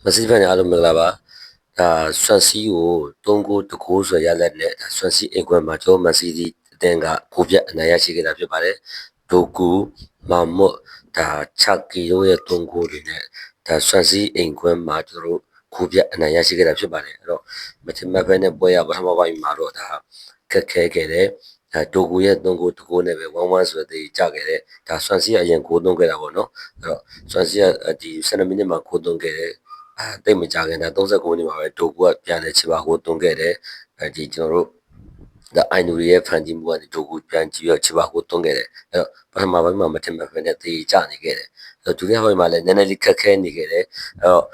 မစီဖန်အားလုံးမင်္ဂလာပါဒါဆွမ်စီကို3-9တကိုးဆိုရလက်နဲ့ဒါဆွမ်စီအိမ်ကွယ်မှာကျော်မစီဒီအသင်းကကိုပြတ်အနိုင်ရရှိခဲ့တာဖြစ်ပါတယ်ဒိုကူမာမွတ်ဒါချက်ကီတို့ရဲ့3-9တွေနဲ့ဒါဆွမ်စီအိမ်ကွယ်မှာကျွန်တော်တို့ကိုပြတ်အနိုင်ရရှိခဲ့တာဖြစ်ပါတယ်အဲ့တော့မချင်မဖဲနဲ့ပွဲရပထမပိုင်းမှာတော့ဒါခက်ခဲခဲ့တယ်ဒါဒိုကူရဲ့3-9တကိုးနဲ့ပဲ1-1ဆိုတဲ့ကြခဲ့တယ်ဒါဆွမ်စီအရင်ကိုသွင်းခဲ့တာပေါ့နော်အဲ့တော့ဆွမ်စီကဒီ12မိနစ်မှာကိုသွင်းခဲ့တယ်တိတ်မကြခင်ဒါ39နှစ်မှာပဲဒိုကူကပြန်လဲချပါကိုတွန်းခဲ့တယ်ဒီကျွန်တော်တို့ဒါအိုင်နူရဲ့ဖန်တီးမှုကနေဒိုကူပြန်ကြည့်ရချပါကိုတွန်းခဲ့တယ်အဲ့တော့ပထမပိုင်းမှာမထင်မှတ်ဖက်နဲ့တေးကြနေခဲ့တယ်အဲ့တော့ဒုတိယပိုင်းမှာလည်းနည်းနည်းလေးခက်ခဲနေခဲ့တယ်အဲ့တော့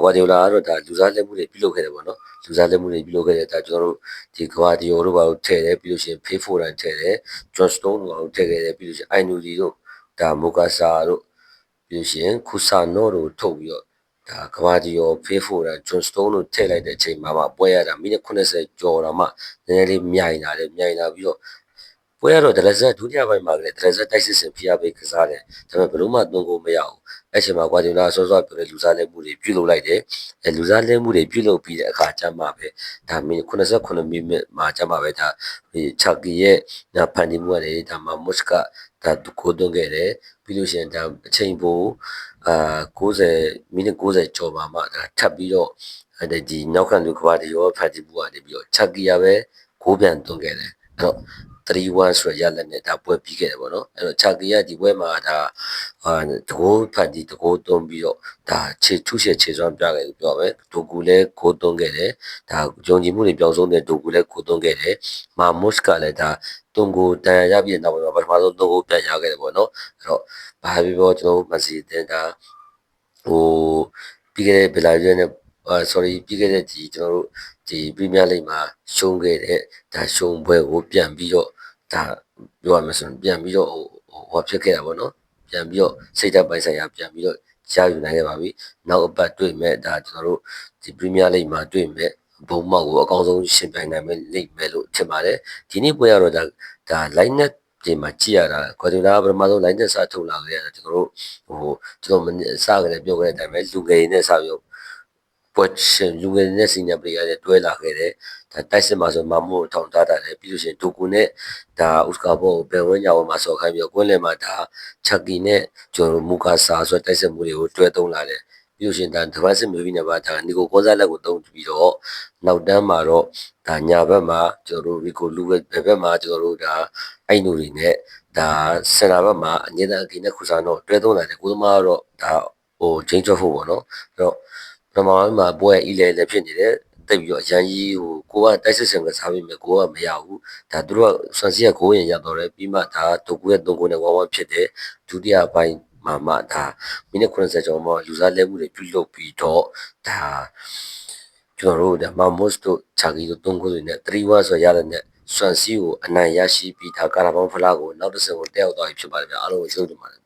ဂွာဒီယိုလာကတော့ဒါလူစားလက်မှုတွေပြုလုပ်ခဲ့တယ်ပေါ့နော်လူစားလက်မှုတွေပြုလုပ်ခဲ့တယ်ဒါကျွန်တော်တို့ဒီဂွာဒီယိုတို့ဘာလို့ထည့်တယ်ပြီးလို့ရှိရင်ဖေးဖိုရန်ထည့်တယ်ဂျွန်စတုန်းတို့ဘာလို့ထည့်ခဲ့တယ်ပြီးလို့ရှိရင်အိုင်နူဒီတို့ဒါမိုကာဆာတို့ပြီးလို့ရှိရင်ခူဆာနိုတို့ထုတ်ပြီးတော့ဒါကဘာဒီယောဖေးဖိုရန်ဂျွန်စတုန်းတို့ထည့်လိုက်တဲ့အချိန်မှာပွဲရတာမိနစ်80ကျော်တော့မှနည်းနည်းလေးမြိုင်လာတယ်မြိုင်လာပြီးတော့ပွဲရတော့ဒလဇက်ဒုတိယပိုင်းမှာလည်းဒလဇက်တိုက်စစ်စင်ဖိအားပေးကစားတယ်ဒါပေမဲ့ဘလို့မှသွန်ကိုမရဘူးအဲ့ချိန်မှာကွာဂျူလာစောစောပြောတဲ့လူစားလဲမှုတွေပြုလုပ်လိုက်တယ်အဲလူစားလဲမှုတွေပြုလုပ်ပြီးတဲ့အခါကျမှပဲဒါမိနစ်89မိနစ်မှာကျမှပဲဒါချက်ကီရဲ့ဖန်တီးမှုကနေဒါမှမုစကဒါကိုသွင်းခဲ့တယ်ပြီးလို့ရှိရင်ဒါအချိန်ပို90မိနစ်90ကျော်ပါမှဒါထပ်ပြီးတော့ဒီနောက်ခံလူကဘာဒီရောဖန်တီးမှုကနေပြီးတော့ချက်ကီယာပဲကိုးပြန်သွင်းခဲ့တယ်အဲ့တော့3-1ဆိုရလက်နဲ့ဒါပွဲပြီးခဲ့တယ်ပေါ့နော်အဲ့တော့ချက်ကီယာဒီပွဲမှာဒါတကိုးဖန်တီးတကိုးသွင်းပြီးတော့ဒါခြေထုရှယ်ခြေစွမ်းပြခဲ့လို့ပြောမယ်ဒိုကူလည်းကိုးသွင်းခဲ့တယ်ဒါယုံကြည်မှုတွေပြောင်းဆုံးတဲ့ဒိုကူလည်းကိုးသွင်းခဲ့တယ်မာမုစ်ကလည်းဒါတုံကိုတန်ရပြည့်နောက်ပိုင်းမှာပထမဆုံး3ကိုပြန်ရခဲ့တယ်ပေါ့နော်အဲ့တော့ဘာဖြစ်ဖြစ်ကျွန်တော်တို့မစီတင်တာဟိုပြီးခဲ့တဲ့ဘယ်လာရွေးနဲ့sorry ပြီးခဲ့တဲ့ဒီကျွန်တော်တို့ဒီပရီးမီးယားလိဂ်မှာရှုံးခဲ့တဲ့ဒါရှုံးပွဲကိုပြန်ပြီးတော့ဒါပြောရမယ်ဆိုရင်ပြန်ပြီးတော့ဟိုဖြစ်ခဲ့တာပေါ့နော်ပြန်ပြီးတော့စိတ်ဓာတ်ပိုင်းဆိုင်ရာပြန်ပြီးတော့ရယူနိုင်ခဲ့ပါပြီနောက်အပတ်တွေ့မဲ့ဒါကျွန်တော်တို့ဒီပရီးမီးယားလိဂ်မှာတွေ့မဲ့ဘုံမောက်ကိုအကောင်းဆုံးရှင်ပြိုင်နိုင်မဲ့လိမ့်မယ်လို့ထင်ပါတယ်ဒီနေ့ပွဲကတော့ဒါ line net ဒီမှာကြည့်ရတာကွာဒီလာပထမဆုံး line net စထုတ်လာခဲ့ရတာကျွန်တော်တို့ကျွန်တော်စကြတယ်ပြောခဲ့တဲ့အတိုင်းပဲလူငယ်နဲ့စပြီးပွဲရှင်လူငယ်နဲ့စီနီယာပလေးယာတွေတွဲလာခဲ့တယ်ဒါတိုက်စစ်မှာဆိုမမို့ထောင်ထားတာတယ်ပြီးလို့ရှိရင်ဒိုကူနဲ့ဒါဥစကာဘောဘယ်ဝင်းညာဝမှာဆော်ခိုင်းပြီးကွင်းလယ်မှာဒါချက်ကီနဲ့ကျွန်တော်မူကာဆာဆိုတိုက်စစ်မှုတွေကိုတွဲသုံးလာတယ်ပြီးလို့ရှိရင်ဒါဒဗတ်စစ်မျိုးပြီးနေပါဒါနီကိုကောစားလက်ကိုတုံးပြီးတော့နောက်တန်းမှာတော့ဒါညာဘက်မှာကျွန်တော်တို့ရီကိုလူဘက်မှာကျွန်တော်တို့ဒါအိုင်နူတွေနဲ့ဒါစင်တာဘက်မှာအငင်းသားအကိနဲ့ခူစာတော့တွဲသုံးလာတယ်ကိုသမားကတော့ဒါချင်းချော့ဖို့ပေါ့နော်အဲ့တော့ပထမပိုင်းမှာပွဲအီလဲလည်းဖြစ်နေတယ်တိတ်ပြီးတော့အရန်ကြီးကိုကတိုက်စစ်စင်ကစားပြီးမြဲကိုကမရဘူးဒါသူတို့ကဆွန်စီက9ရင်ရတော့တယ်ပြီးမှဒါဒုကူရဲ့3ကိုနဲ့1-1ဖြစ်တယ်ဒုတိယပိုင်းမှာဒါမိနစ်90ကျော်မှလူစားလဲမှုတွေပြုလုပ်ပြီးတော့ဒါကျွန်တော်တို့ဒါမာမုစ်တို့ချာဂီတို့3ကိုတွေနဲ့3-1ဆိုရတဲ့နဲ့ဆွမ်စီကိုအနိုင်ရရှိပြီးဒါကာရာဘောင်ဖလားကိုနောက်တစ်ဆင့်ကိုတက်ရောက်သွားပြီဖြစ်ပါတယ်ဗျအားလုံးကိုကျေးဇူးတင်ပါတယ်